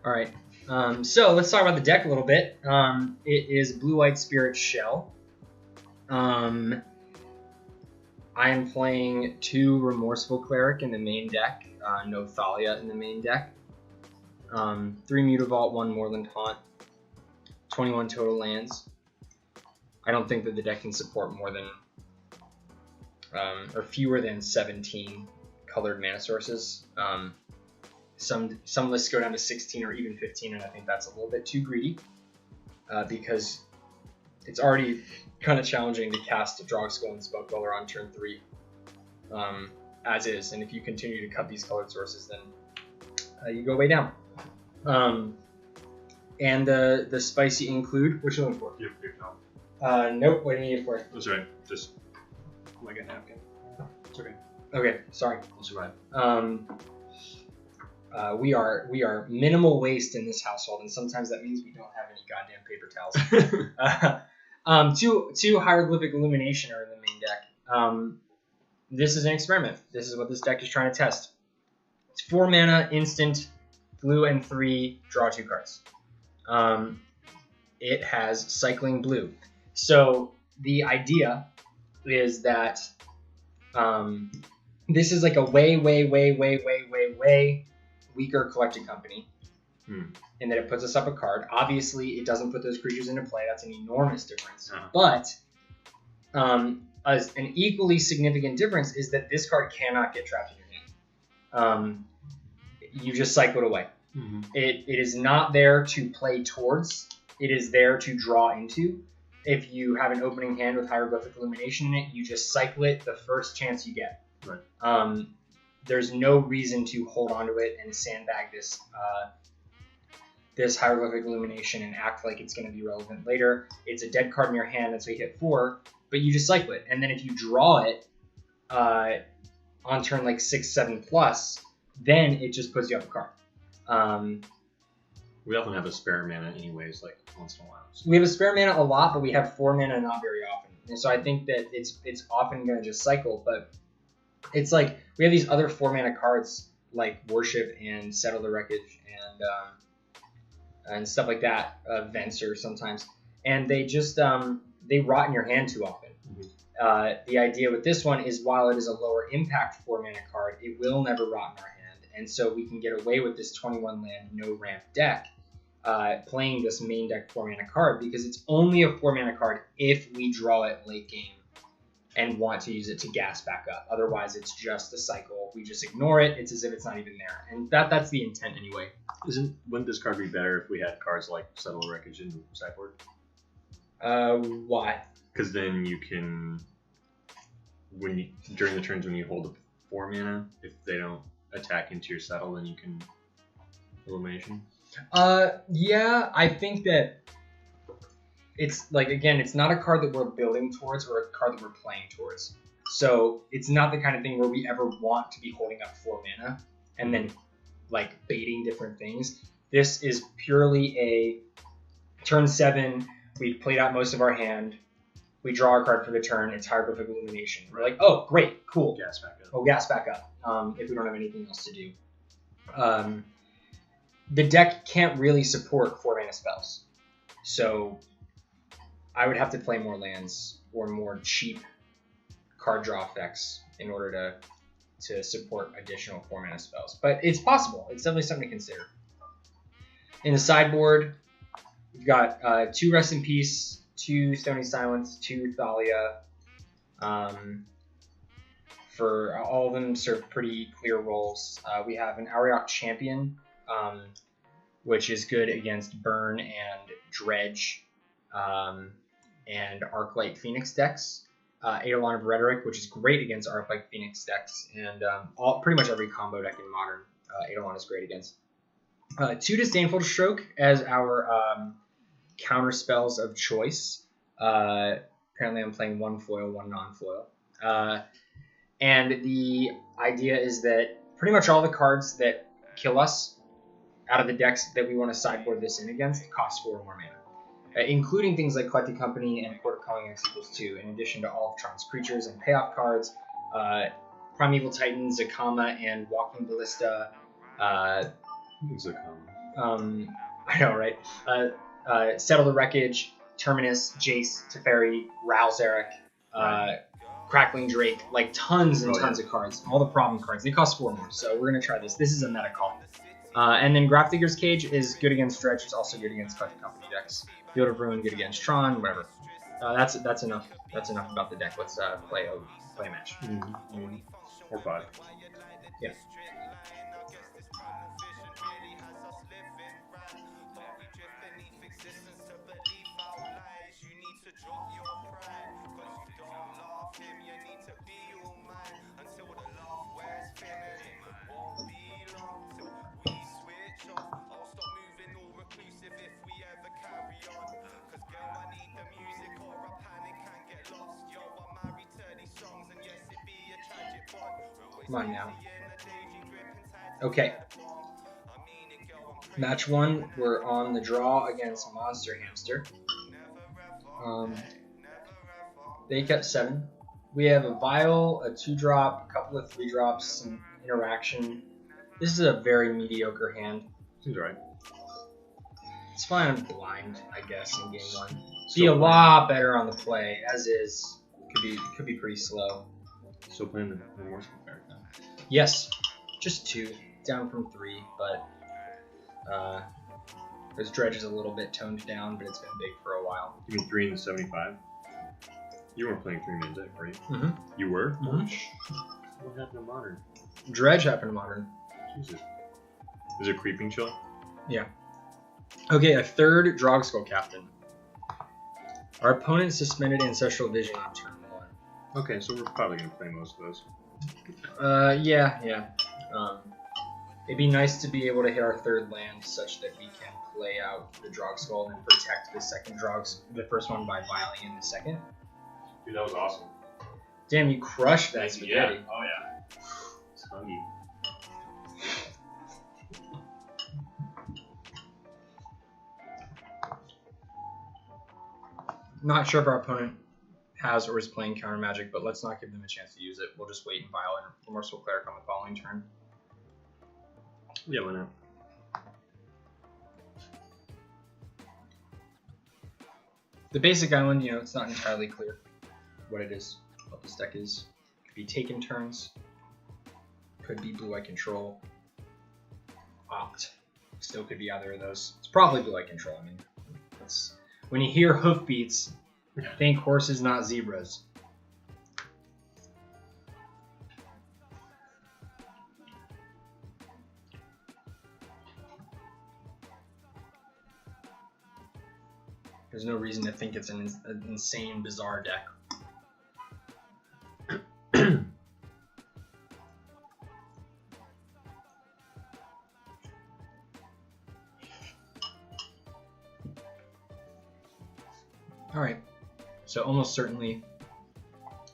All right. So let's talk about the deck a little bit. It is Blue-White Spirit Shell. I am playing 2 Remorseful Cleric in the main deck. No Thalia in the main deck. 3 Mutavault, 1 Moorland Haunt. 21 total lands. I don't think that the deck can support more than or fewer than 17 colored mana sources. Some lists go down to 16 or even 15, and I think that's a little bit too greedy because it's already kind of challenging to cast a Drogskol and Spell Queller on turn 3 as is, and if you continue to cut these colored sources, then you go way down. And the spicy include, what you looking for? You have to pick it up. Nope, what do you need it for? That's right, just like a napkin. It's okay. Okay, sorry. I'll survive. We are minimal waste in this household, and sometimes that means we don't have any goddamn paper towels. Two Hieroglyphic Illumination are in the main deck. This is an experiment. This is what this deck is trying to test. It's 4 mana, instant, blue and 3, draw 2 cards. It has cycling blue. So the idea is that this is like a way weaker Collected Company, in that it puts us up a card. Obviously, it doesn't put those creatures into play. That's an enormous difference. But as an equally significant difference is that this card cannot get trapped in your hand. You just cycle it away. It is not there to play towards. It is there to draw into. If you have an opening hand with Hieroglyphic Illumination in it, you just cycle it the first chance you get. Right. There's no reason to hold onto it and sandbag this Hieroglyphic Illumination and act like it's going to be relevant later. It's a dead card in your hand, that's why you hit 4, but you just cycle it. And then if you draw it on turn like 6, 7 plus, then it just puts you up a card. We often have a spare mana anyways, like once in a while. So. We have a spare mana a lot, but we have 4 mana not very often. And so I think that it's often going to just cycle, but it's like we have these other 4 mana cards like Worship and Settle the Wreckage and stuff like that, Venser sometimes, and they just they rot in your hand too often. The idea with this one is while it is a lower impact 4 mana card, it will never rot in our hand, and so we can get away with this 21 land no ramp deck playing this main deck 4 mana card because it's only a 4 mana card if we draw it late game and want to use it to gas back up. Otherwise, it's just a cycle. We just ignore it. It's as if it's not even there. And that's the intent anyway. Wouldn't this card be better if we had cards like Settle the Wreckage in the sideboard? Why? Because then you can, during the turns when you hold up 4 mana, if they don't attack into your Settle, then you can Illumination. Yeah, I think that it's like, again, it's not a card that we're building towards or a card that we're playing towards. So it's not the kind of thing where we ever want to be holding up 4 mana and then like baiting different things. This is purely a turn 7. We've played out most of our hand. We draw our card for the turn. It's Hieroglyphic Illumination. We're like, oh, great, cool. Gas back up. Oh, gas back up if we don't have anything else to do. The deck can't really support 4 mana spells. So I would have to play more lands or more cheap card draw effects in order to support additional 4 mana spells. But it's possible. It's definitely something to consider. In the sideboard, we've got 2 Rest in Peace, 2 Stony Silence, 2 Thalia. For all of them serve pretty clear roles. We have an Auriok Champion, which is good against Burn and Dredge and Arclight Phoenix decks. Eidolon of Rhetoric, which is great against Arclight Phoenix decks, and pretty much every combo deck in Modern, Eidolon is great against. 2 Disdainful Stroke as our counter spells of choice. Apparently I'm playing 1 foil, 1 non-foil. And the idea is that pretty much all the cards that kill us out of the decks that we want to sideboard this in against cost 4 or more mana. Including things like Collected Company and Court of Calling X = 2, in addition to all of Tron's creatures and payoff cards, Primeval Titan, Zakama, and Walking Ballista. I know, right? Settle the Wreckage, Terminus, Jace, Teferi, Ralzeric, Crackling Drake, like tons and tons of cards. All the problem cards. They cost 4 more, so we're going to try this. This is a meta call. And then Grafdigger's Cage is good against Dredge. It's also good against Collected Company decks. Field of Ruin, good against Tron, whatever. That's enough. That's enough about the deck. Let's play a match. Or 5. Yeah. Come on now. Okay. Match 1, we're on the draw against Monster Hamster. They kept 7. We have a Vial, a 2-drop, a couple of 3-drops, some interaction. This is a very mediocre hand. Seems right. It's fine, I'm blind, I guess, in game 1. Be a lot better on the play, as is. Could be pretty slow. Still playing the Remorseful Cleric now. Yes, just 2, down from 3, but his Dredge is a little bit toned down, but it's been big for a while. You mean 3 in the 75? You weren't playing 3-man deck, were you? Mm-hmm. You were? Mm-hmm. What happened to Modern? Dredge happened to Modern. Jesus. Is it Creeping Chill? Yeah. Okay, a 3rd Drogskol Captain. Our opponent suspended Ancestral Vision on turn 1. Okay, so we're probably going to play most of those. Yeah. It'd be nice to be able to hit our 3rd land such that we can play out the Drogskol and protect the first one by vialing in the second. Dude, that was awesome. Damn, you crushed that spaghetti. Yeah. Oh, yeah. It's hungry. Not sure if our opponent has or is playing counter magic, but let's not give them a chance to use it. We'll just wait and vial and Remorseful Cleric on the following turn. Yeah, why not? The basic island, it's not entirely clear what it is, what this deck is. Could be taken turns. Could be blue-white control. Opt. Still could be either of those. It's probably blue-white control. I mean, when you hear hoofbeats, think horses, not zebras. There's no reason to think it's an insane, bizarre deck. Alright, so almost certainly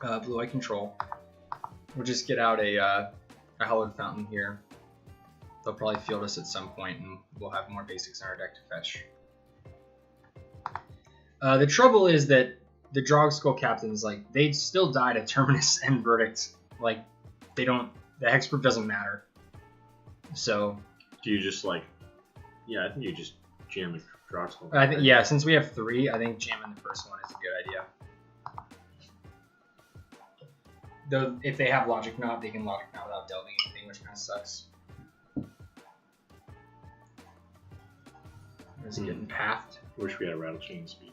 blue-white control. We'll just get out a Hallowed Fountain here. They'll probably field us at some point, and we'll have more basics in our deck to fetch. The trouble is that the Drogskol Captains, they still die to Terminus and Verdict. The hexproof doesn't matter. So... Do you just, Yeah, I think you just jam the Drogskol. I think, yeah, since we have 3, I think jamming the first one is a good idea. Though, if they have Logic Knot, they can Logic Knot without delving anything, which kind of sucks. Is he getting pathed? Wish we had a Rattlechain speed.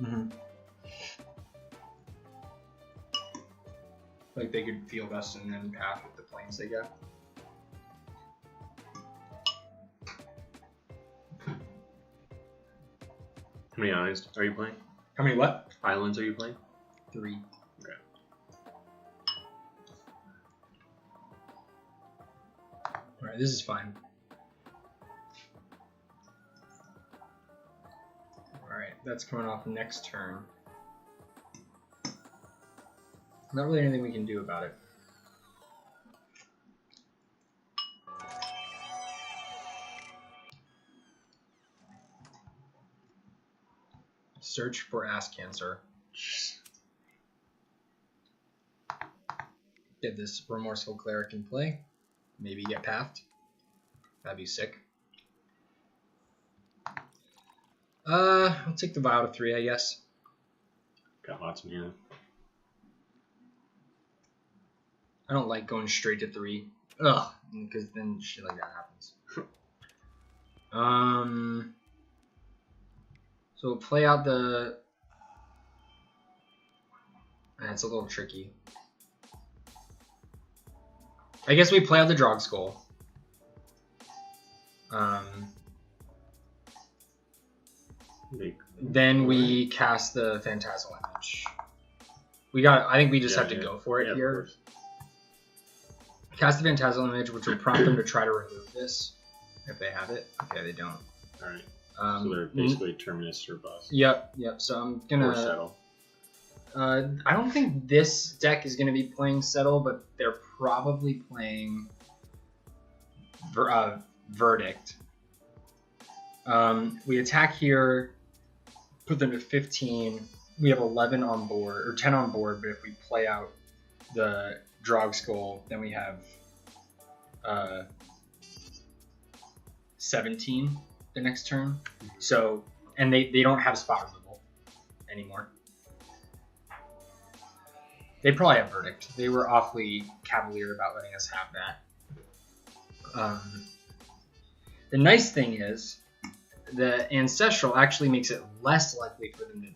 Mm-hmm. They could field us and then path with the planes they got. How many islands are you playing? How many what? Islands are you playing? 3. Okay. Alright, this is fine. Alright, that's coming off next turn. Not really anything we can do about it. Search for ass cancer. Get this Remorseful Cleric in play. Maybe get pathed. That'd be sick. I'll take the Vial to 3, I guess. Got lots of mana. I don't like going straight to 3. Ugh, because then shit like that happens. So we'll play out the... That's a little tricky. I guess we play out the Drogskol. Then we cast the Phantasmal Image. I think we just have to go for it here. Cast the Phantasmal Image, which will prompt them to try to remove this. If they have it. Okay, they don't. Alright. So they're basically Terminus or Bust. Yep. So I'm gonna... Or Settle. I don't think this deck is gonna be playing Settle, but they're probably playing Verdict. We attack here, put them to 15. We have 11 on board, or 10 on board, but if we play out the Drogskol, then we have 17 the next turn. So, and they don't have spot removal anymore. They probably have Verdict. They were awfully cavalier about letting us have that. The nice thing is, the Ancestral actually makes it less likely for them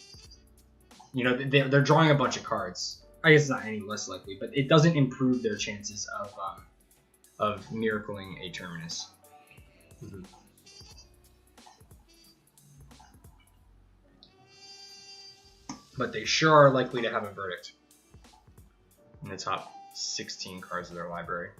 to, they're drawing a bunch of cards. I guess it's not any less likely, but it doesn't improve their chances of miracling a Terminus. Mm-hmm. But they sure are likely to have a Verdict in the top 16 cards of their library.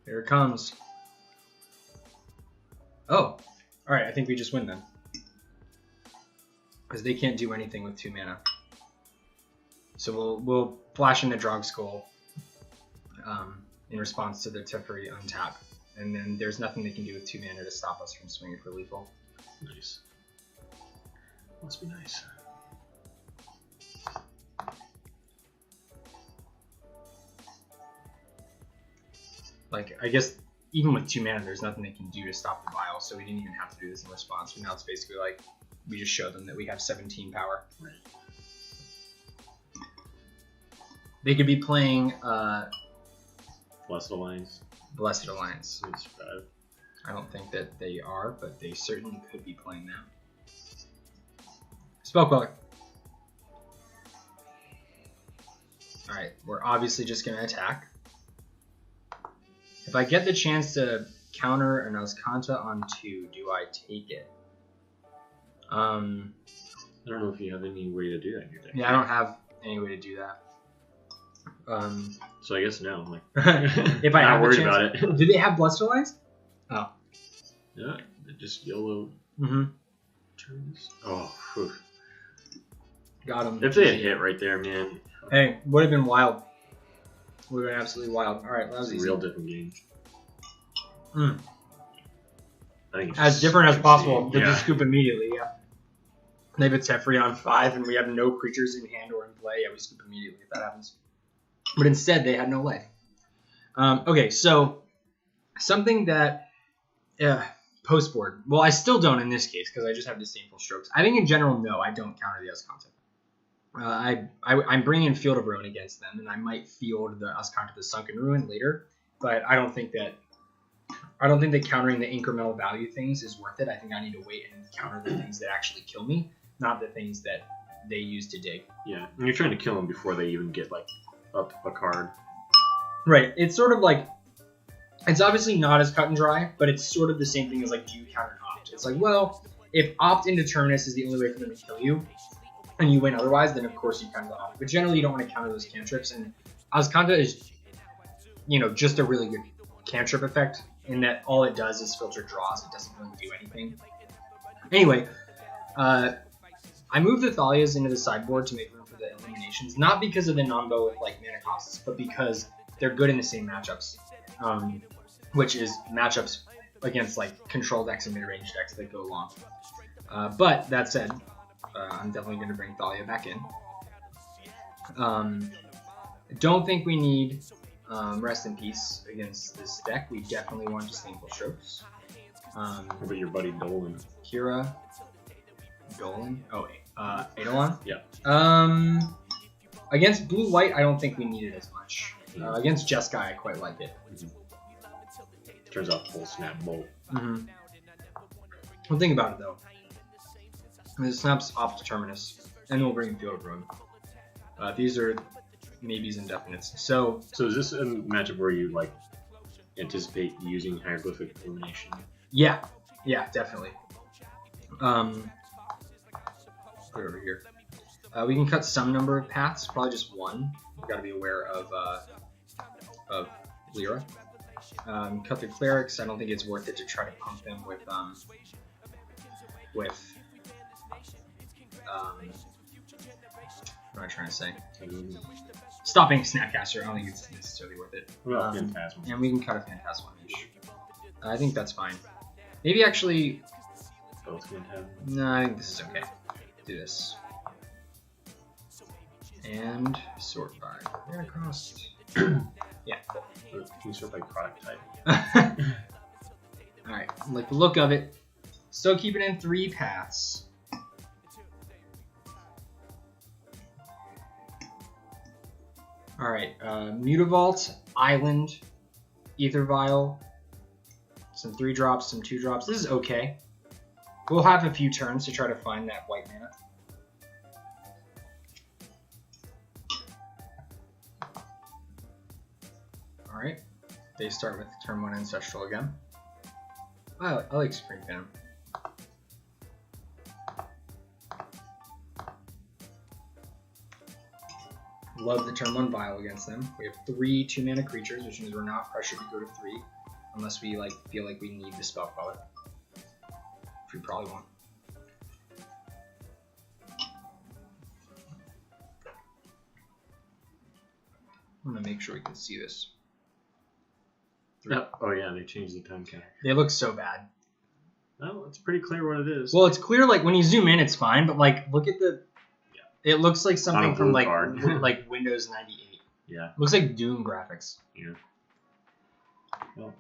Here it comes. Oh, alright, I think we just win then. Because they can't do anything with 2 mana. So we'll flash into Drogskol in response to the Teferi untap. And then there's nothing they can do with 2 mana to stop us from swinging for lethal. Nice. Must be nice. Like, I guess even with 2 mana, there's nothing they can do to stop the Vial, so we didn't even have to do this in response. But now it's basically like, we just show them that we have 17 power. Right. They could be playing Blessed Alliance. Blessed Alliance. -5. I don't think that they are, but they certainly could be playing that. Spell Queller. Alright, we're obviously just going to attack. If I get the chance to counter an Azcanta on 2, do I take it? I don't know if you have any way to do that in your deck. Yeah, I don't have any way to do that. So I guess no. Like, if I not have worried the chance, about it. Do they have Blessed Alliance? Oh. Yeah, they just YOLO. Mm-hmm. Turns. Oh, whew. Got him. If they had hit right there, man. Hey, would have been wild. Would have been absolutely wild. All right, that was It's easy. a real different game. Mm. I think it's As different as possible. They Yeah. just scoop immediately, yeah. They have a Teferi on 5, and we have no creatures in hand or in play. Yeah, we scoop immediately if that happens. But instead, they had no life. Okay, so something that post-board. Well, I still don't in this case because I just have Disdainful Strokes. I think in general, no, I don't counter the Azcanta. I'm bringing Field of Ruin against them, and I might field the Azcanta the Sunken Ruin later. But I don't think that countering the incremental value things is worth it. I think I need to wait and counter the things that actually kill me, not the things that they use to dig. Yeah, and you're trying to kill them before they even get like up a card. Right. It's sort of like, it's obviously not as cut and dry, but it's sort of the same thing as like, do you counter an opt? It's like, well, if opt into Terminus is the only way for them to kill you, and you win otherwise, then of course you counter the opt. But generally, you don't want to counter those cantrips, and Azcanta is, just a really good cantrip effect in that all it does is filter draws. It doesn't really do anything. Anyway, I moved the Thalias into the sideboard to make room for the Illuminations, not because of the non-bow with like mana costs, but because they're good in the same matchups, which is matchups against like control decks and mid-range decks that go long. But that said, I'm definitely going to bring Thalia back in. I don't think we need Rest in Peace against this deck. We definitely want Disdainful Strokes. What about your buddy Dolan? Kira. Dolan? Oh, Eidolon? Yeah. Against blue-white, I don't think we need it as much. Against Jeskai, I quite like it. Turns out full snap bolt. Well, think about it, though. This snaps off Terminus, and we'll bring Field of Ruin. These are maybes and definites. So is this a matchup where you like anticipate using Hieroglyphic Illumination? Yeah, definitely. Put it over here. We can cut some number of paths, probably just one. We've got to be aware of Lyra. Cut the clerics. I don't think it's worth it to try to pump them with what am I trying to say? Stopping Snapcaster. I don't think it's necessarily worth it. Phantasmal. And we can cut a Phantasmal Image. I think that's fine. Maybe actually. Both Phantasmal. No, I think this is okay. Do this. And sort by. We're gonna cost. Yeah. Can you sort by product type? Alright, like the look of it. Still keep it in 3 paths. Alright, Mutavault, Island, Aether Vial, some 3-drops, some 2-drops. This is okay. We'll have a few turns to try to find that white mana. Alright, they start with turn 1 Ancestral again. I like Supreme Phantom. Love the turn 1 Vial against them. We have 3 2-mana creatures, which means we're not pressured to go to 3 unless we feel like we need the Spell Queller, which we probably won't. I'm gonna make sure we can see this. Oh yeah, they changed the time counter. They look so bad. Oh, it's pretty clear what it is. Well, it's clear, like, when you zoom in, it's fine, but, like, look at the... Yeah. It looks like something from, like, like Windows 98. Yeah. Looks like Doom graphics. Yeah. Well.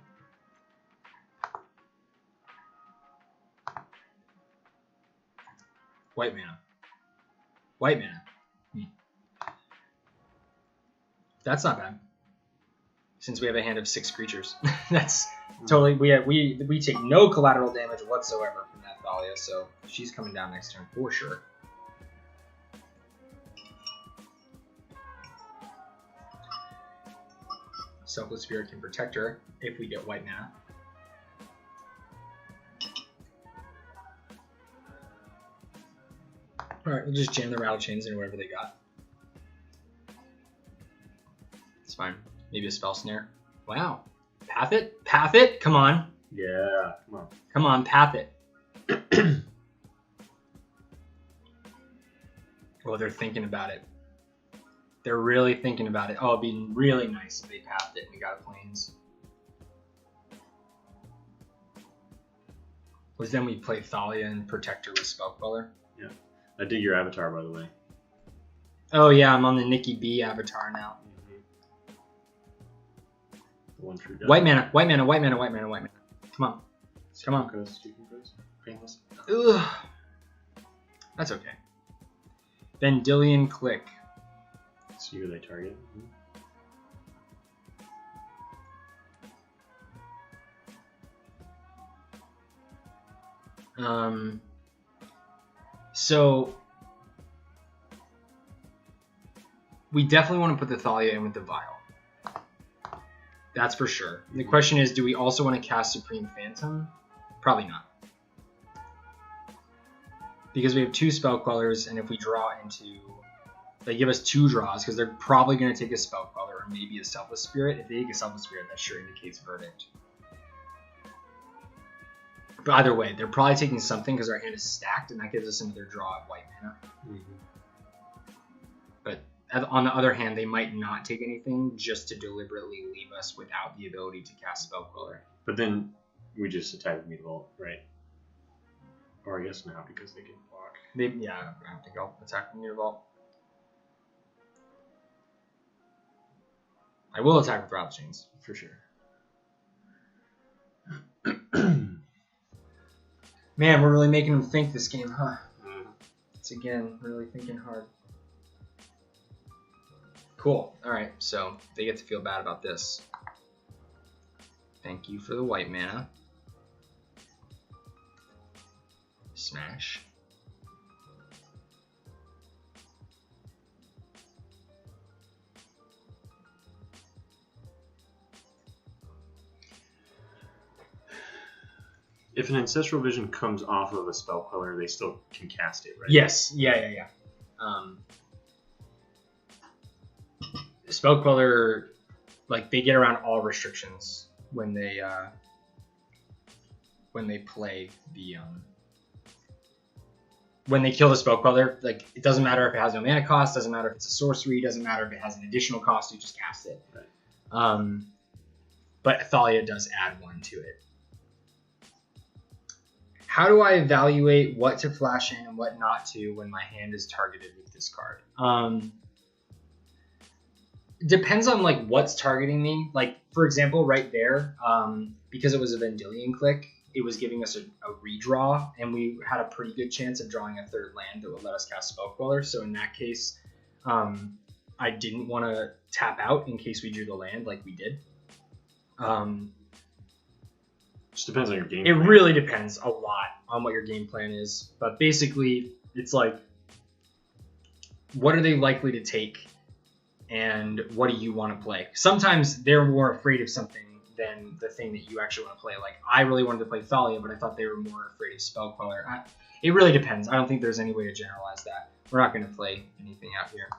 White mana. White mana. That's not bad. Since we have a hand of 6 creatures. That's totally... We take no collateral damage whatsoever from that Thalia, so she's coming down next turn for sure. Selfless Spirit can protect her if we get white mana. Alright, we'll just jam the Rattlechains into whatever they got. It's fine. Maybe a Spell Snare. Wow. Path it? Path it? Come on. Yeah, come on. Come on, path it. Oh, they're thinking about it. They're really thinking about it. Oh, it'd be really nice if they pathed it and we got a Plains. Was then we play Thalia and Protector with Spell Queller. Yeah. I dig your avatar, by the way. Oh, yeah, I'm on the Nikki B avatar now. One true white mana, white mana, white mana, white mana, white mana. Come on. Come on. Seachrome Coast. Painless. Ugh. That's okay. Vendilion Click. See who they target. So we definitely want to put the Thalia in with the Vial. That's for sure. The question is, do we also want to cast Supreme Phantom? Probably not. Because we have 2 Spell Quellers, and if we draw into... They give us 2 draws, because they're probably going to take a Spell Queller or maybe a Selfless Spirit. If they take a Selfless Spirit, that sure indicates Verdict. But either way, they're probably taking something because our hand is stacked, and that gives us another draw of white mana. But on the other hand, they might not take anything just to deliberately leave us without the ability to cast Spell Queller. But then We just attack the Mutavault, right? Or I guess now because they can block. Yeah, I think I'll attack the Mutavault. I will attack with Rattlechains, for sure. Man, we're really making them think this game, huh? It's again, really thinking hard. Cool. Alright, so they get to feel bad about this. Thank you for the white mana. Smash. If an Ancestral Vision comes off of a Spell Queller, they still can cast it, right? Yes. Yeah. Spell Queller, like, they get around all restrictions when they play the when they kill the Spell Queller. Like, it doesn't matter if it has no mana cost, doesn't matter if it's a sorcery, doesn't matter if it has an additional cost, you just cast it. Right. But Thalia does add one to it. How do I evaluate what to flash in and what not to when my hand is targeted with this card? Depends on like what's targeting me. Like, for example, right there, because it was a Vendilion click, it was giving us a redraw, and we had a pretty good chance of drawing a third land that would let us cast Spell Queller. So in that case, I didn't want to tap out in case we drew the land like we did. Just depends on your game It plan. really depends a lot on what your game plan is. But basically, it's like, what are they likely to take, and what do you want to play? Sometimes they're more afraid of something than the thing that you actually want to play. Like, I really wanted to play Thalia, but I thought they were more afraid of Spell Queller. It really depends. I don't think there's any way to generalize that. We're not going to play anything out here.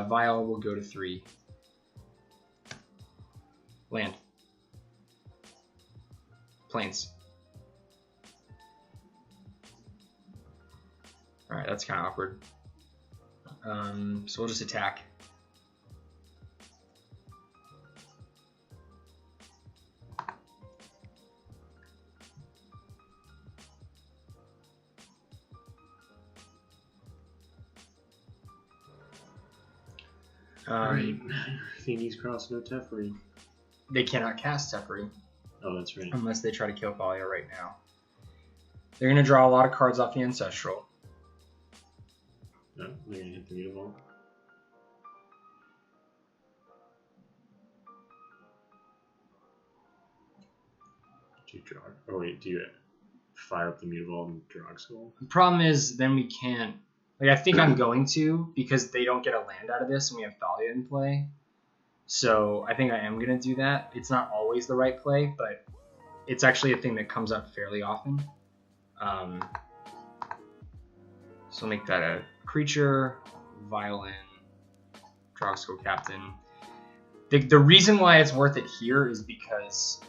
Vial will go to 3. Land. Plains. Alright, that's kind of awkward. So we'll just attack. Right. Thingy's cross, no Teferi. They cannot cast Teferi. Oh, that's right. Unless they try to kill Thalia right now. They're going to draw a lot of cards off the Ancestral. No, they're going to hit the Mutavault. Do you draw? Oh, wait, do you fire up the Mutavault and Drogskol? The problem is, then we can't. Like, I think I'm going to, because they don't get a land out of this, and we have Thalia in play. So I think I am going to do that. It's not always the right play, but it's actually a thing that comes up fairly often. So I'll make that a creature, Violin, Drogskol Captain. The reason why it's worth it here is because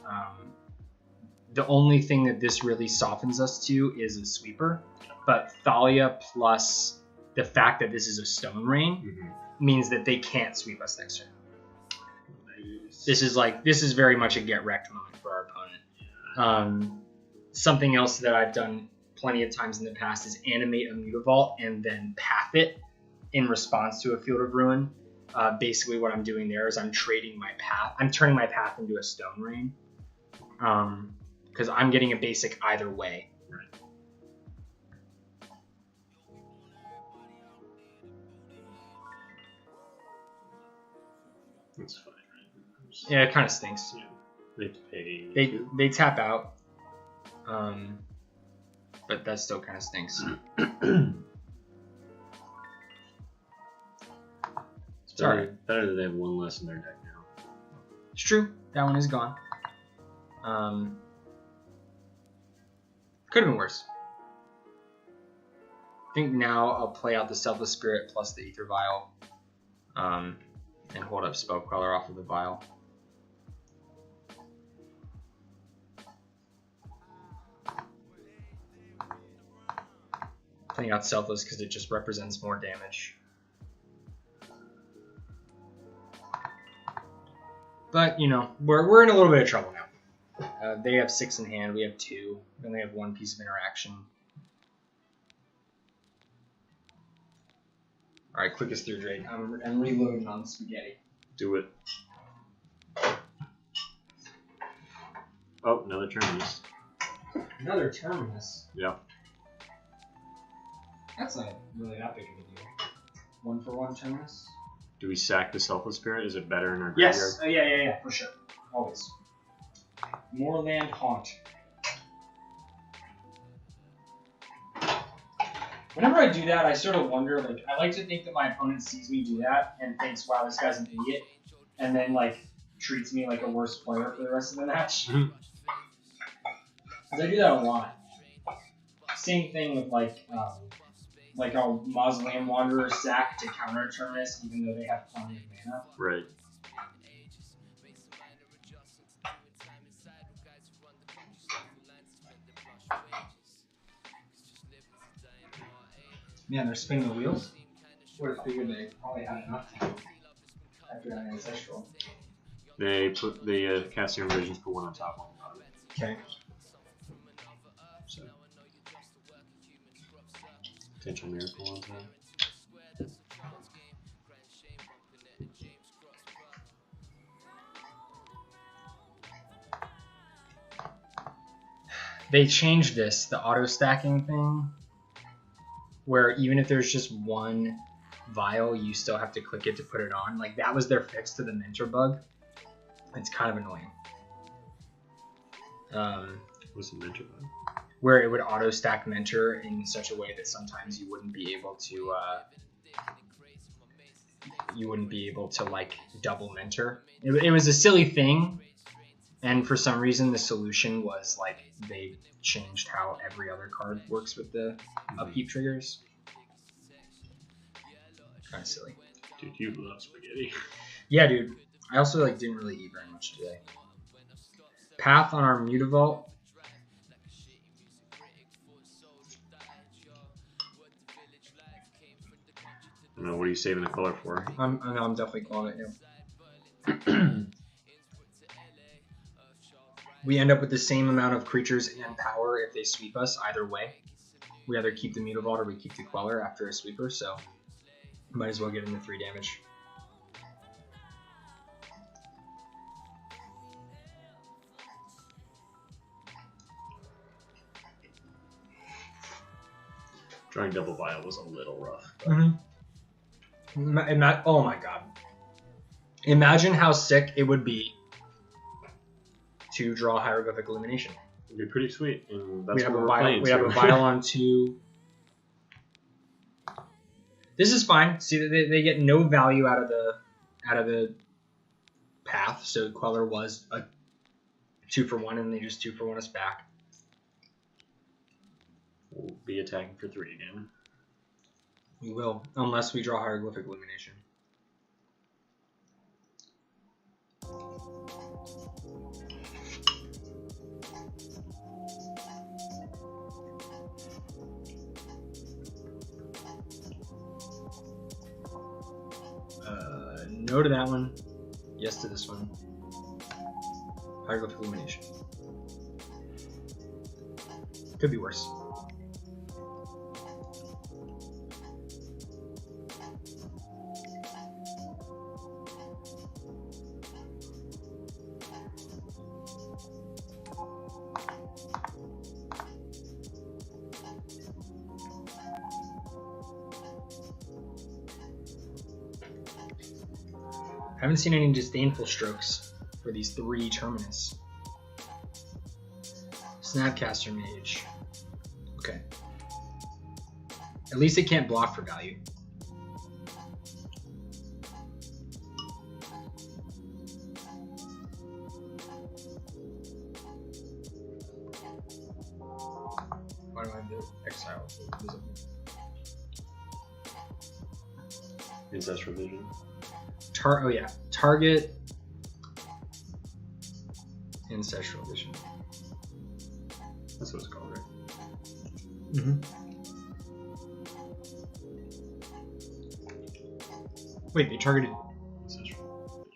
the only thing that this really softens us to is a sweeper. But Thalia plus the fact that this is a Stone Rain means that they can't sweep us next turn. This is very much a get wrecked moment for our opponent. Something else that I've done plenty of times in the past is animate a Mutavault and then path it in response to a Field of Ruin. Basically what I'm doing there is I'm trading my path. I'm turning my path into a Stone Rain. Because I'm getting a basic either way. Right. That's fine, right? Yeah, it kind of stinks. Yeah. They have to pay. They tap out. But that still kind of stinks. It's better that they have one less in their deck now. It's true. That one is gone. Could have been worse. I think now I'll play out the Selfless Spirit plus the Aether Vial. And hold up Spell Queller off of the Vial. Playing out Selfless because it just represents more damage. But, you know, we're in a little bit of trouble now. They have 6 in hand. We have 2. We only have 1 piece of interaction. All right, quickest through Drake. I'm reloading on the spaghetti. Do it. Oh, another Terminus. Another Terminus? Yep. That's not really that big of a deal. 1-for-1 Terminus? Do we sack the Selfless Spirit? Is it better in our graveyard? Yes. Yeah, for sure. Always. Moorland Haunt. Whenever I do that, I sort of wonder, like, I like to think that my opponent sees me do that and thinks, wow, this guy's an idiot, and then, like, treats me like a worse player for the rest of the match. Because I do that a lot. Same thing with, like a Mausoleum Wanderer sack to counter Terminus, even though they have plenty of mana. Right. Man, they're spinning the wheels. Would have figured they probably had enough to do after that ancestral. They put the casting visions put 1 on top, 1 on bottom. Okay. So potential miracle on top. They changed this, the auto stacking thing, where even if there's just 1 vial, you still have to click it to put it on. Like, that was their fix to the mentor bug. It's kind of annoying. What's the mentor bug? Where it would auto stack mentor in such a way that sometimes you wouldn't be able to like double mentor. It was a silly thing, and for some reason the solution was like they changed how every other card works with the upkeep triggers. Kind of silly. Dude, you love spaghetti. Yeah, dude. I also like didn't really eat very much today. Path on our Mutavault. I don't know, what are you saving the color for? I'm definitely calling it. Yeah. We end up with the same amount of creatures and power if they sweep us either way. We either keep the Mutavault or we keep the Queller after a sweeper, so might as well get into 3 damage. Drawing double vial was a little rough. Oh my god. Imagine how sick it would be to draw Hieroglyphic Illumination. It'd be pretty sweet. And that's We have what a we're vial. playing. We have a vial on 2. This is fine. See, they get no value out of the path. So Queller was a 2-for-1, and they just 2-for-1 us back. We'll be attacking for 3 again. We will, unless we draw Hieroglyphic Illumination. No to that one. Yes to this one. Hieroglyphic Illumination. Could be worse. I haven't seen any Disdainful Strokes for these 3 Terminus. Snapcaster Mage. Okay. At least it can't block for value. Why do I have the Exile visible? Ancestral Vision. Oh yeah, target Ancestral Vision. That's what it's called, right? Mm-hmm. Wait, they targeted. Ancestral.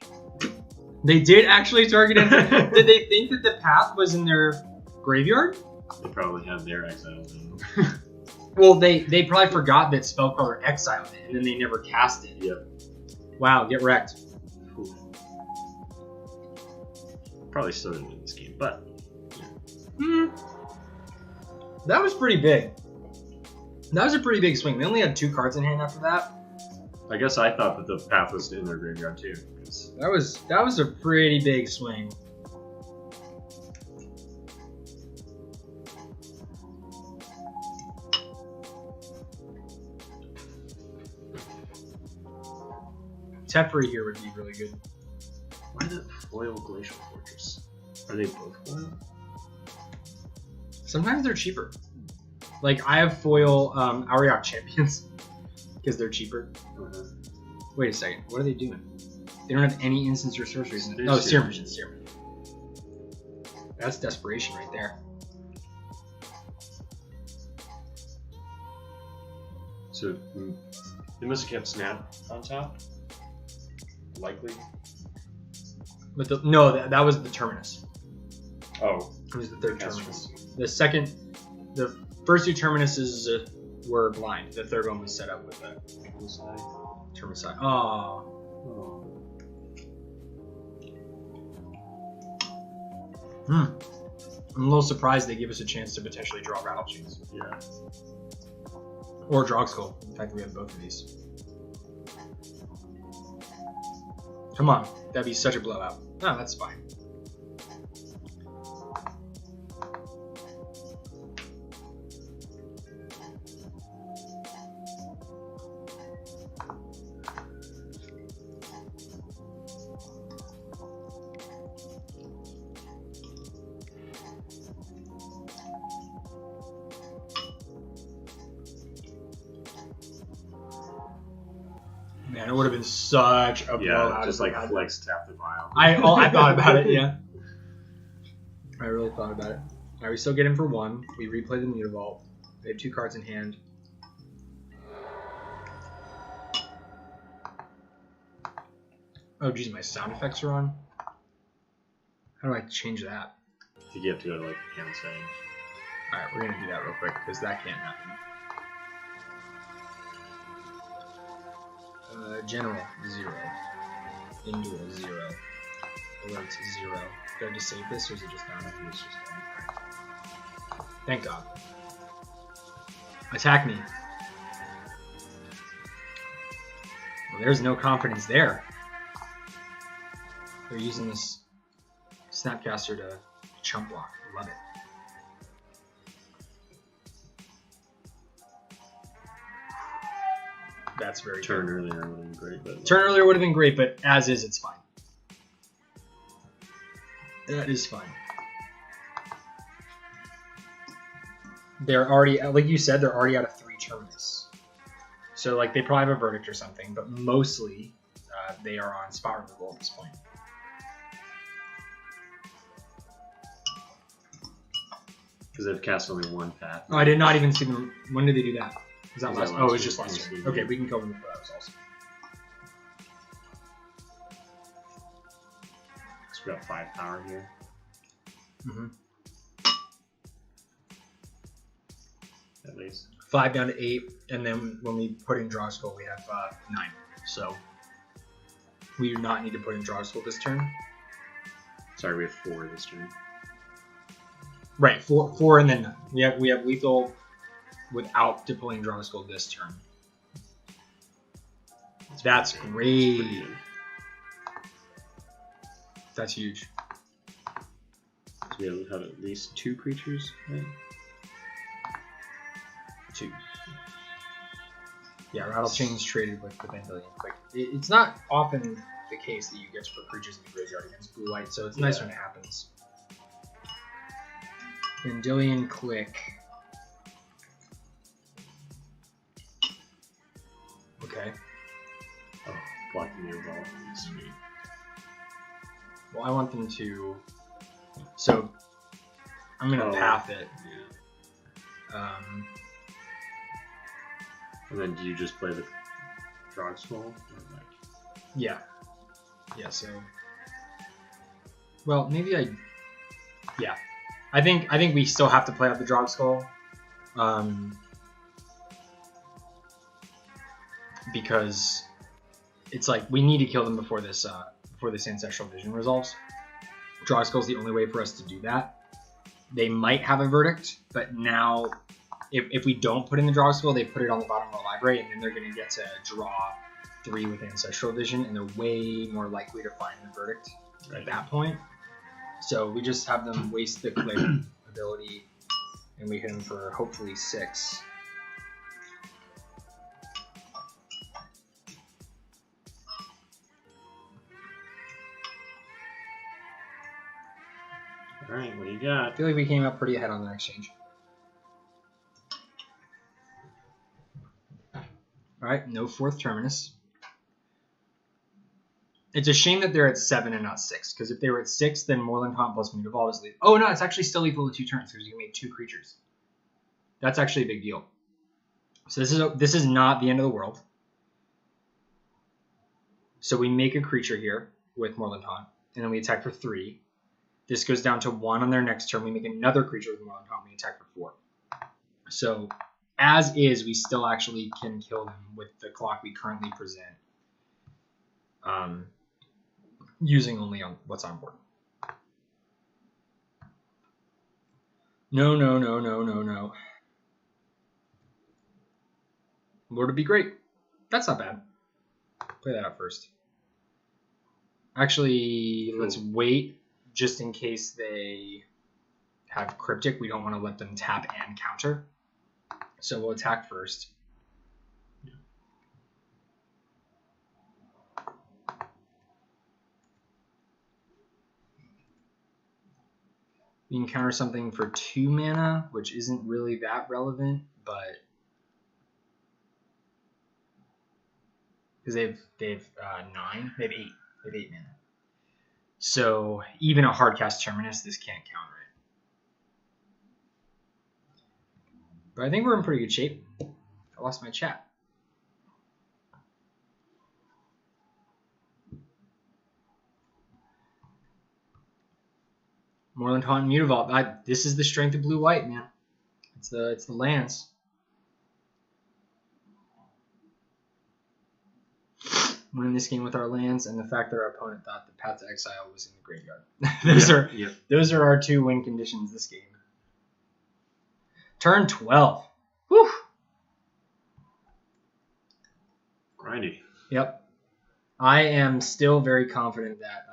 They did actually target him. Did they think that the path was in their graveyard? They probably have their Exile. Well, they probably forgot that Spell Queller exiled it, and then they never cast it. Yep. Wow, get wrecked. Probably still didn't win this game, but That was pretty big. That was a pretty big swing. They only had 2 cards in hand after that. I guess I thought that the path was in their graveyard too. That was a pretty big swing. Teferi here would be really good. Why the foil Glacial Fortress? Are they both foil? Sometimes they're cheaper. Like, I have foil Auriok Champions because they're cheaper. Wait a second. What are they doing? They don't have any instants or sorceries in it. Oh, Serum Vision. That's desperation right there. So, they must have kept Snap on top? Likely. But that was the Terminus. Oh. It was the third Terminus. The first 2 Terminuses were blind. The third one was set up with a Terminus. Oh. I'm a little surprised they give us a chance to potentially draw Rattlechains. Yeah. Or Drogskol. In fact, we have both of these. Come on. That'd be such a blowout. No, that's fine. Man, it would have been such a blowout. Yeah, just like flex tap the vial. I thought about it, yeah. I really thought about it. Alright, we still get him for 1. We replay the Mutavault. We have 2 cards in hand. Oh, geez, my sound effects are on. How do I change that? I think you have to go to like hand settings. Alright, we're going to do that real quick because that can't happen. General, 0. Indoor, 0. Alerts, 0. Do I just save this or is it just down? I think it's just down. Right. Thank God. Attack me. Well, there's no confidence there. They're using this Snapcaster to chump block. Love it. That's very Turn good. earlier would have been great, but Turn earlier would have been great, but as is, it's fine. That is fine. They're already, like you said, they're already out of 3 Terminus. So, like, they probably have a Verdict or something, but mostly they are on spot removal at this point. because they've cast only 1 path. Oh, I did not even see them. When did they do that? Was that Was last? that Oh, it last was just week? last Last year. week, Okay, yeah. we can go with that. Was awesome. So we got 5 power here. Mm-hmm. At least. 5 down to 8, and then when we put in Drogskol, we have 9. So we do not need to put in Drogskol this turn. Sorry, we have 4 this turn. Right, 4 and then 9. We have lethal without deploying Drogskol this turn. That's great. That's huge. So we have at least 2 creatures, right? 2. Yeah, Rattlechains traded with Vendilion quick. It's not often the case that you get to put creatures in the graveyard against blue white, so it's nice when it happens. Vendilion click. Okay. Oh, blocking the overall. Sweet. Well, I want them to. So I'm gonna path it. Yeah. And then do you just play the Drogskol? Yeah. Yeah. So Well, maybe yeah. I think we still have to play out the Drogskol. Because it's like we need to kill them before this Ancestral Vision resolves. Drogskol is the only way for us to do that. They might have a verdict, but now if we don't put in the Drogskol, they put it on the bottom of our library, and then they're going to get to draw 3 with Ancestral Vision, and they're way more likely to find the verdict at that point. So we just have them waste the Cleric ability, and we hit them for hopefully 6. Alright, what do you got? I feel like we came up pretty ahead on the exchange. Alright, no 4th Terminus. It's a shame that they're at 7 and not 6, because if they were at 6, then Moorland Haunt plus Mutavault is lethal. Oh no, it's actually still lethal to 2 turns, because you can make 2 creatures. That's actually a big deal. So this is not the end of the world. So we make a creature here with Moorland Haunt, and then we attack for 3. This goes down to 1 on their next turn. We make another creature with Moorland Haunt. We attack for 4. So, as is, we still actually can kill them with the clock we currently present. Using only on what's on board. No. Lord would be great. That's not bad. Play that out first. Actually, let's wait. Just in case they have Cryptic, we don't want to let them tap and counter. So we'll attack first. We can counter something for 2 mana, which isn't really that relevant, but because they've 9, they have 8. They have 8 mana. So even a hardcast Terminus, this can't counter it. But I think we're in pretty good shape. I lost my chat. Moorland Haunt and Mutavault. This is the strength of blue-white, man. It's the lands. Winning this game with our lands, and the fact that our opponent thought the Path to Exile was in the graveyard. Those are our 2 win conditions this game. Turn 12. Whew. Grindy. Yep. I am still very confident that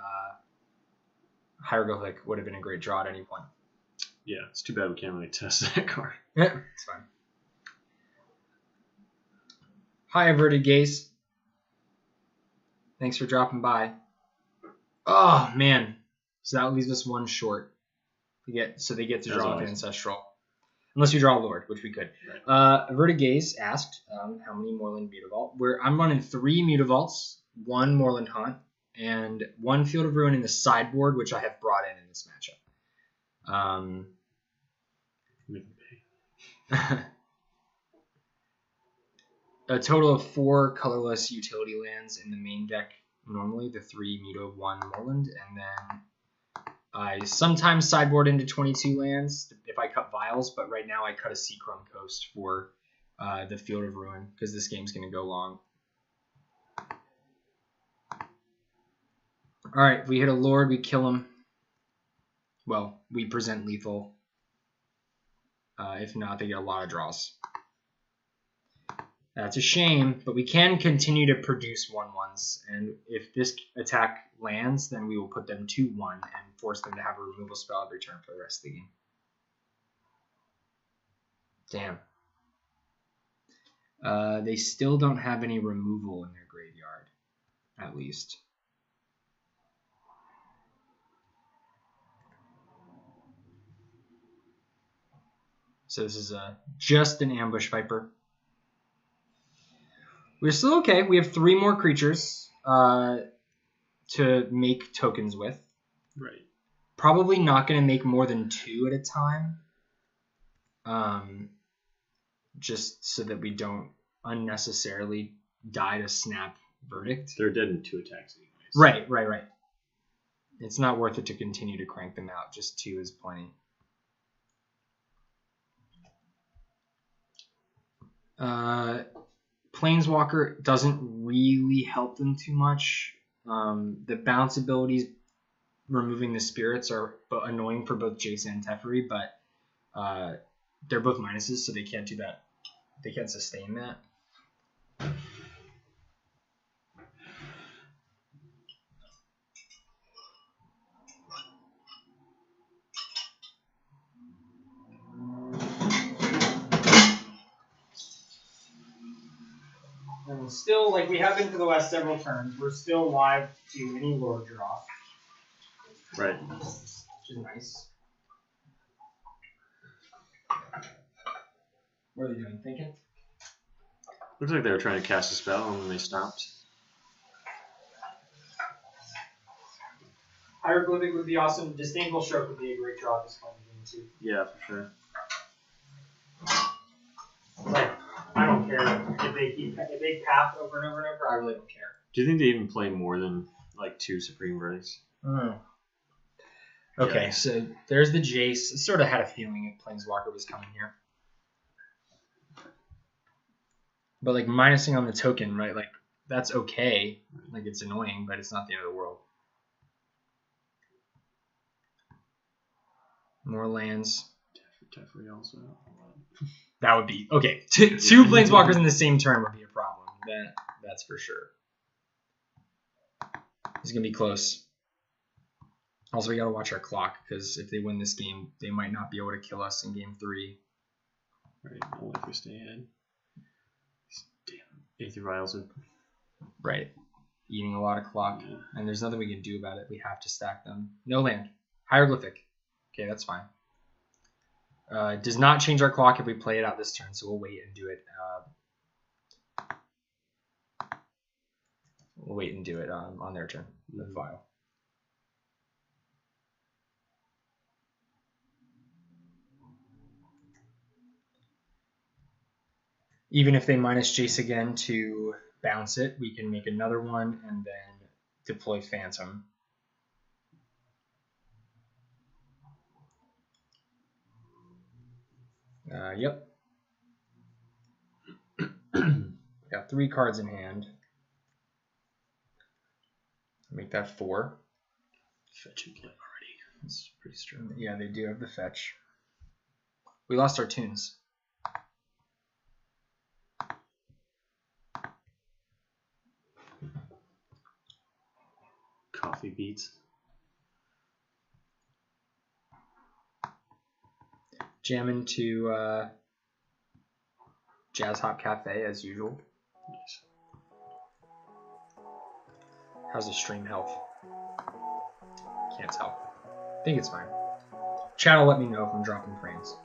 Hieroglyphic would have been a great draw at any point. Yeah, it's too bad we can't really test that card. Yeah, it's fine. Hi, Averted Gaze. Thanks for dropping by. Oh, man. So that leaves us 1 short. They get to draw with Ancestral. Unless you draw a Lord, which we could. Right. Averted Gaze asked how many Moorland Mutavault. I'm running 3 Mutavaults, 1 Moorland Haunt, and 1 Field of Ruin in the sideboard, which I have brought in this matchup. A total of 4 colorless utility lands in the main deck. Normally, the 3 Muto, 1 Moorland, and then I sometimes sideboard into 22 lands if I cut Vials, but right now I cut a Seachrome Coast for the Field of Ruin because this game's going to go long. All right, we hit a Lord, we kill him. Well, we present lethal. If not, they get a lot of draws. That's a shame, but we can continue to produce 1/1s, and if this attack lands, then we will put them 2/1 and force them to have a removal spell every turn for the rest of the game. Damn. They still don't have any removal in their graveyard, at least. So this is just an Ambush Viper. We're still okay. We have 3 more creatures to make tokens with. Right. Probably not going to make more than 2 at a time. Just so that we don't unnecessarily die to snap verdict. They're dead in 2 attacks anyways. Right. It's not worth it to continue to crank them out. Just 2 is plenty. Planeswalker doesn't really help them too much. The bounce abilities, removing the spirits, are annoying for both Jason and Teferi, but they're both minuses, so they can't do that. They can't sustain that. And still, like we have been for the last several turns, we're still live to any lore draw. Right. Which is nice. What are they doing? Thinking? Looks like they were trying to cast a spell and then they stopped. Hieroglyphic would be awesome. Disdainful Stroke would be a great draw at this point in the game too. Yeah, for sure. Like, I don't care if they path over and over and over. I really don't care. Do you think they even play more than like 2 Supreme Verdicts? Okay, Yeah. so there's the Jace. I sort of had a feeling if Planeswalker was coming here. But like minusing on the token, right? Like that's okay. Like it's annoying, but it's not the end of the world. More lands. Teferi also. That would be okay. Two Planeswalkers in the same turn would be a problem. That's for sure. It's gonna be close. Also, we gotta watch our clock because if they win this game, they might not be able to kill us in game 3. Right. Only if we stay ahead. Damn. Aether Vials are... Right. Eating a lot of clock, Yeah. and there's nothing we can do about it. We have to stack them. No land. Hieroglyphic. Okay, that's fine. Does not change our clock if we play it out this turn, so we'll wait and do it. We'll wait and do it on their turn. The vial. Even if they minus Jace again to bounce it, we can make another one and then deploy Phantom. Yep. Got 3 cards in hand. Make that 4. Fetch and play already. That's pretty strong. Yeah, they do have the fetch. We lost our tunes. Coffee beats. Jam into Jazz Hop Cafe as usual. Nice. How's the stream health? Can't tell. I think it's fine. Chat will let me know if I'm dropping frames.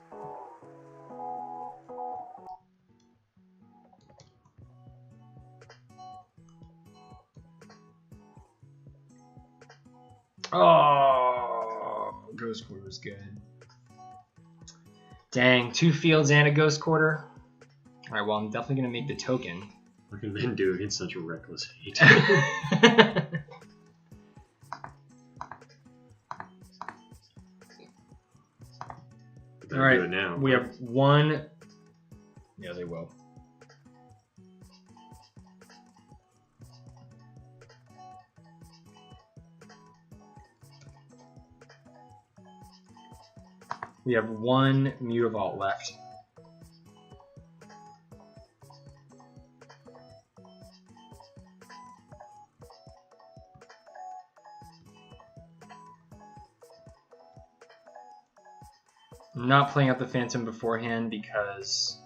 Oh, Ghost Quarter was good. Dang, 2 fields and a Ghost Quarter. All right, well, I'm definitely going to make the token. What can men do against such a reckless hate? All right, do it now. we have 1. Yeah, they will. We have 1 Mutavault left. I'm not playing up the Phantom beforehand because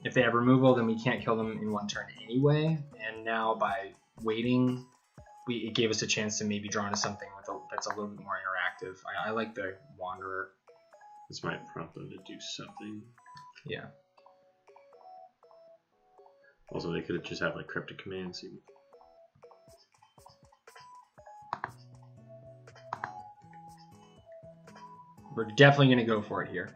if they have removal, then we can't kill them in 1 turn anyway. And now by waiting, it gave us a chance to maybe draw into something that's a little bit more interactive. I like the Wanderer. This might prompt them to do something. Yeah. Also, they could have just have like cryptic commands. We're definitely going to go for it here.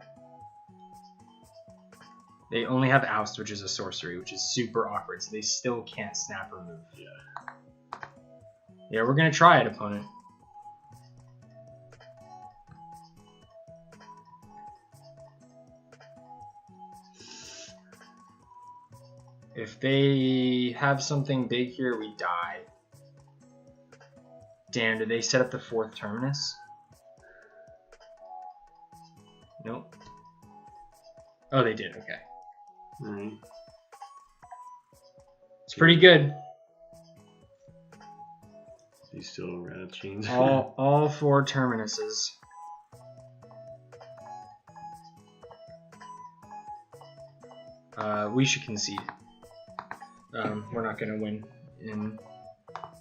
They only have Oust, which is a sorcery, which is super awkward, so they still can't snap or move. Yeah. Yeah, we're going to try it, opponent. If they have something big here, we die. Damn, did they set up the 4th terminus? Nope. Oh, they did, okay. Alright. It's pretty good. He's still Rattlechains. all 4 terminuses. We should concede. We're not gonna win.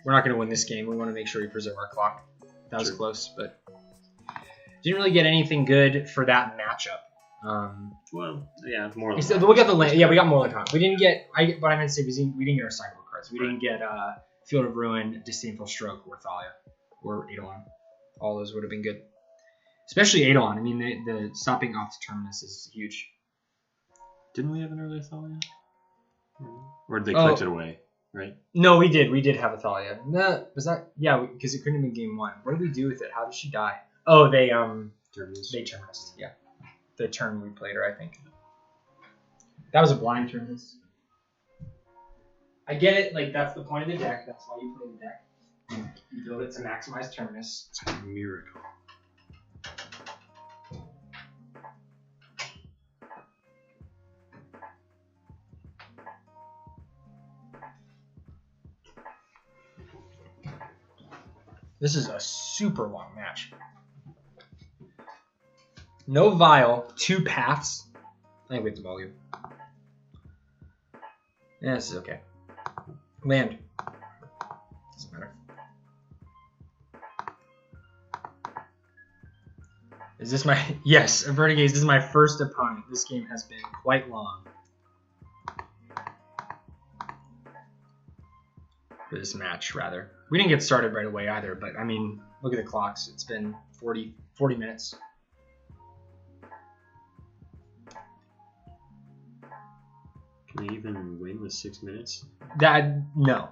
We're not gonna win this game. We want to make sure we preserve our clock. That was close, but didn't really get anything good for that matchup. Well, yeah, more. We got the land. Yeah, we got Moorland Haunt. We didn't get. What I meant to say was we didn't get our sideboard cards. We didn't get Field of Ruin, Disdainful Stroke, or Thalia, or Eidolon. All those would have been good. Especially Eidolon. I mean, the stopping off the terminus is huge. Didn't we have an early Thalia? Or did they collect it away? Right? No, we did. We did have a Thalia. No, was that? Yeah, because it couldn't have been game 1. What did we do with it? How did she die? Oh, they terminus. Yeah, the turn we played her, I think. That was a blind terminus. I get it. Like that's the point of the deck. That's why you play the deck. You build it to maximize terminus. It's a miracle. This is a super long match. No Vial, 2 paths. I think we have to mulligan. Yeah, this is okay. Land. Doesn't matter. Is this my... Yes, Averted Gaze. This is my first opponent. This game has been quite long. For this match, rather. We didn't get started right away either, but I mean, look at the clocks. It's been 40 minutes. Can we even win with 6 minutes? No.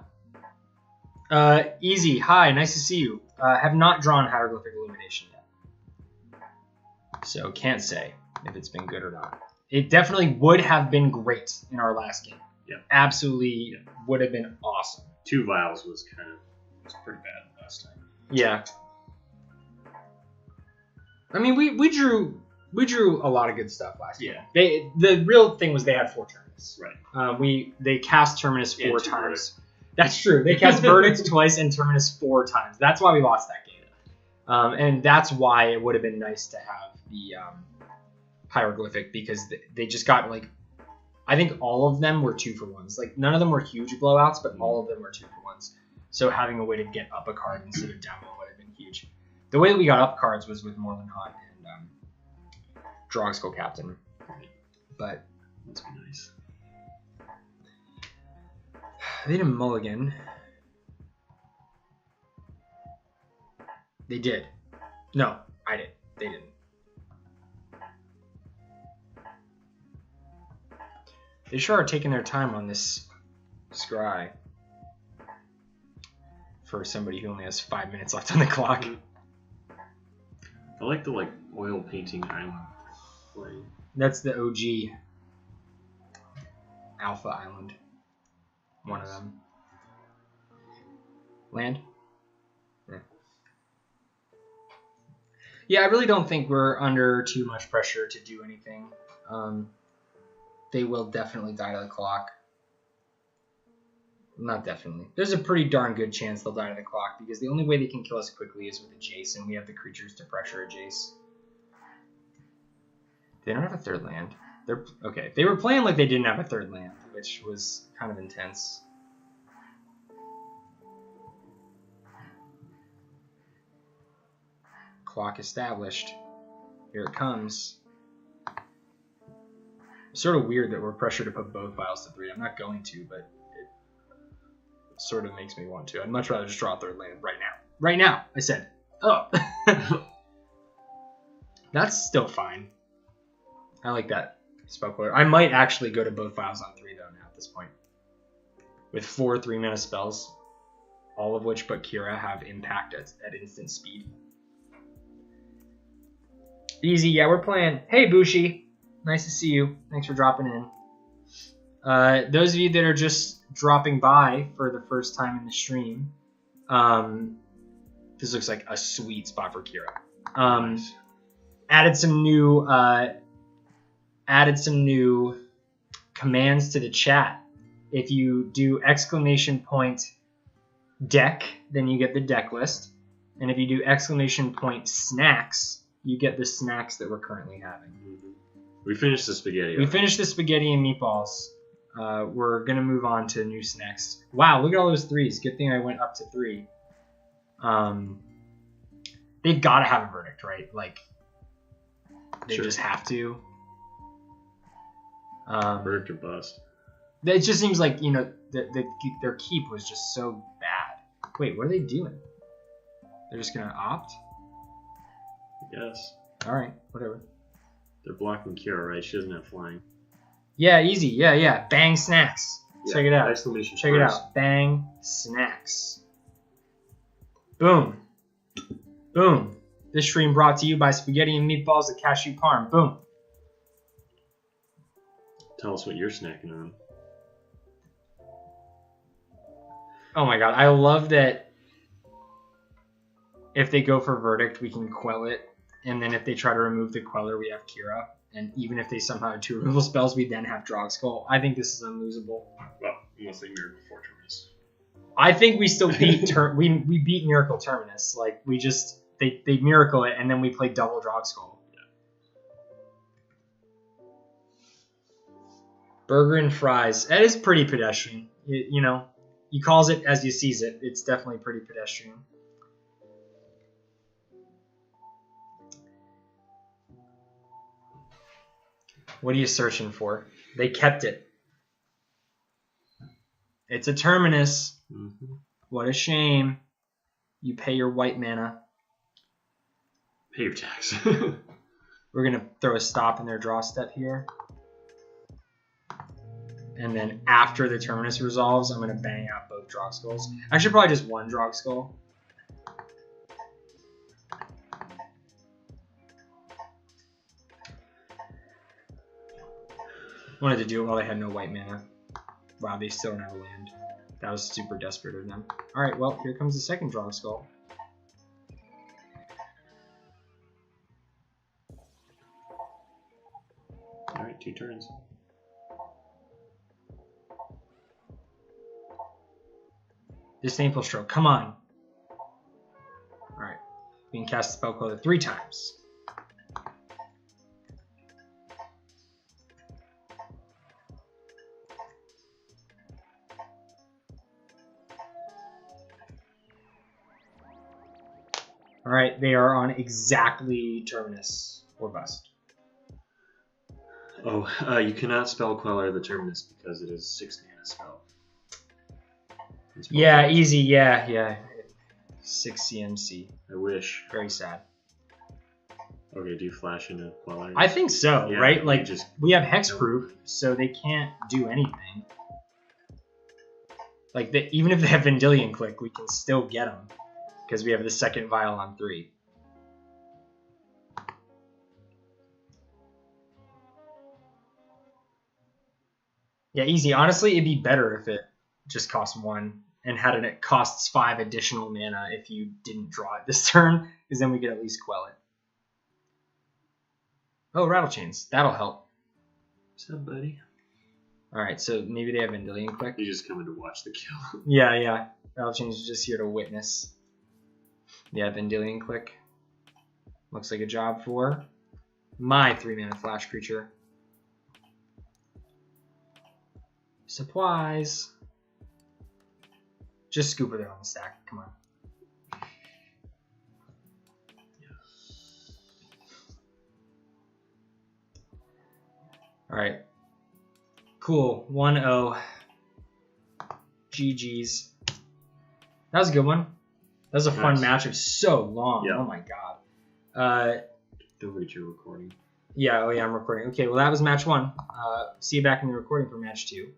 Easy. Hi, nice to see you. Have not drawn Hieroglyphic Illumination yet. So can't say if it's been good or not. It definitely would have been great in our last game. Yeah. Absolutely would have been awesome. 2 vials was pretty bad last time. Yeah. I mean, we drew a lot of good stuff last time. Yeah. The real thing was they had 4 terminus. Right. They cast terminus 4 times. That's true. They cast verdict twice and terminus 4 times. That's why we lost that game. And that's why it would have been nice to have the hieroglyphic, because they just got like, I think all of them were 2-for-1s. Like none of them were huge blowouts, but all of them were 2-for-1s. So having a way to get up a card instead of down one would have been huge. The way that we got up cards was with Moorland Haunt and Drogskol Captain. But that's nice. They didn't mulligan. They did. No, I did. They didn't. They sure are taking their time on this scry for somebody who only has 5 minutes left on the clock. I like the oil painting island play. That's the OG Alpha Island. One of them. Land? Yeah, I really don't think we're under too much pressure to do anything. They will definitely die to the clock. Not definitely. There's a pretty darn good chance they'll die to the clock, because the only way they can kill us quickly is with a Jace, and we have the creatures to pressure a Jace. They don't have a 3rd land. They're okay. They were playing like they didn't have a 3rd land, which was kind of intense. Clock established. Here it comes. It's sort of weird that we're pressured to put both vials to 3. I'm not going to, but it sort of makes me want to. I'd much rather just draw a 3rd land right now. Right now, I said. Oh. That's still fine. I like that Spell Queller. I might actually go to both vials on 3 though now at this point. With 4 3-mana spells, all of which but Kira have impact at instant speed. Easy, yeah, we're playing. Hey, Bushi. Nice to see you. Thanks for dropping in. Those of you that are just dropping by for the first time in the stream, this looks like a sweet spot for Kira. Nice. Added some new commands to the chat. If you do !deck, then you get the deck list. And if you do !snacks, you get the snacks that we're currently having. We finished the spaghetti. We finished the spaghetti and meatballs. We're going to move on to new snacks. Wow, look at all those 3s. Good thing I went up to 3. They've got to have a verdict, right? Like, they just have to. Verdict or bust. It just seems like, their keep was just so bad. Wait, what are they doing? They're just going to opt? Yes. Alright, whatever. They're blocking Kira, right? She doesn't have flying. Yeah, easy. Yeah. Bang snacks. Yeah, Check it out. Exclamation Check first. it out. Bang snacks. Boom. Boom. This stream brought to you by Spaghetti and Meatballs at Cashew Parm. Boom. Tell us what you're snacking on. Oh my god, I love that if they go for verdict, we can quell it. And then if they try to remove the queller, we have Kira. And even if they somehow have 2 removal spells, we then have Drogskol. I think this is unlosable. Well, unless they Miracle Fortress. I think we still beat we beat Miracle Terminus. Like, we just they miracle it, and then we play double Drogskol. Yeah. Burger and fries. That is pretty pedestrian. He calls it as he sees it. It's definitely pretty pedestrian. What are you searching for? They kept it. It's a Terminus. Mm-hmm. What a shame. You pay your white mana. Pay your tax. We're going to throw a stop in their draw step here. And then after the Terminus resolves, I'm going to bang out both Drogskulls. Actually, probably just one Drogskull. Wanted to do it while they had no white mana. Wow, they still don't have a land. That was super desperate of them. Alright, well, here comes the second Drogskull. Alright, 2 turns. Disdainful Stroke, come on. Alright, we can cast Spell Queller 3 times. Alright, they are on exactly Terminus or bust. Oh, you cannot Spell Queller the Terminus because it is 6 mana spell. Yeah, easy, yeah. 6 CMC. I wish. Very sad. Okay, do you flash into Queller? I think so, Yeah, right? you Like, just- we have hexproof, so they can't do anything. Like, even if they have Vendilion Click, we can still get them. Because we have the second vial on 3. Yeah, easy. Honestly, it'd be better if it just cost 1 and it costs 5 additional mana if you didn't draw it this turn, because then we could at least quell it. Oh, Rattlechains. That'll help. What's up, buddy? Alright, so maybe they have Vendilion Click. You just coming to watch the kill. Yeah. Rattlechains is just here to witness. Yeah, Vendilion Click. Looks like a job for my 3-mana flash creature. Supplies. Just scoop it on the stack. Come on. Alright. Cool. 1-0. GG's. That was a good one. That was a fun match of so long. Yeah. Oh my god. Don't read your recording. Yeah, I'm recording. Okay, well that was match 1. See you back in the recording for match 2.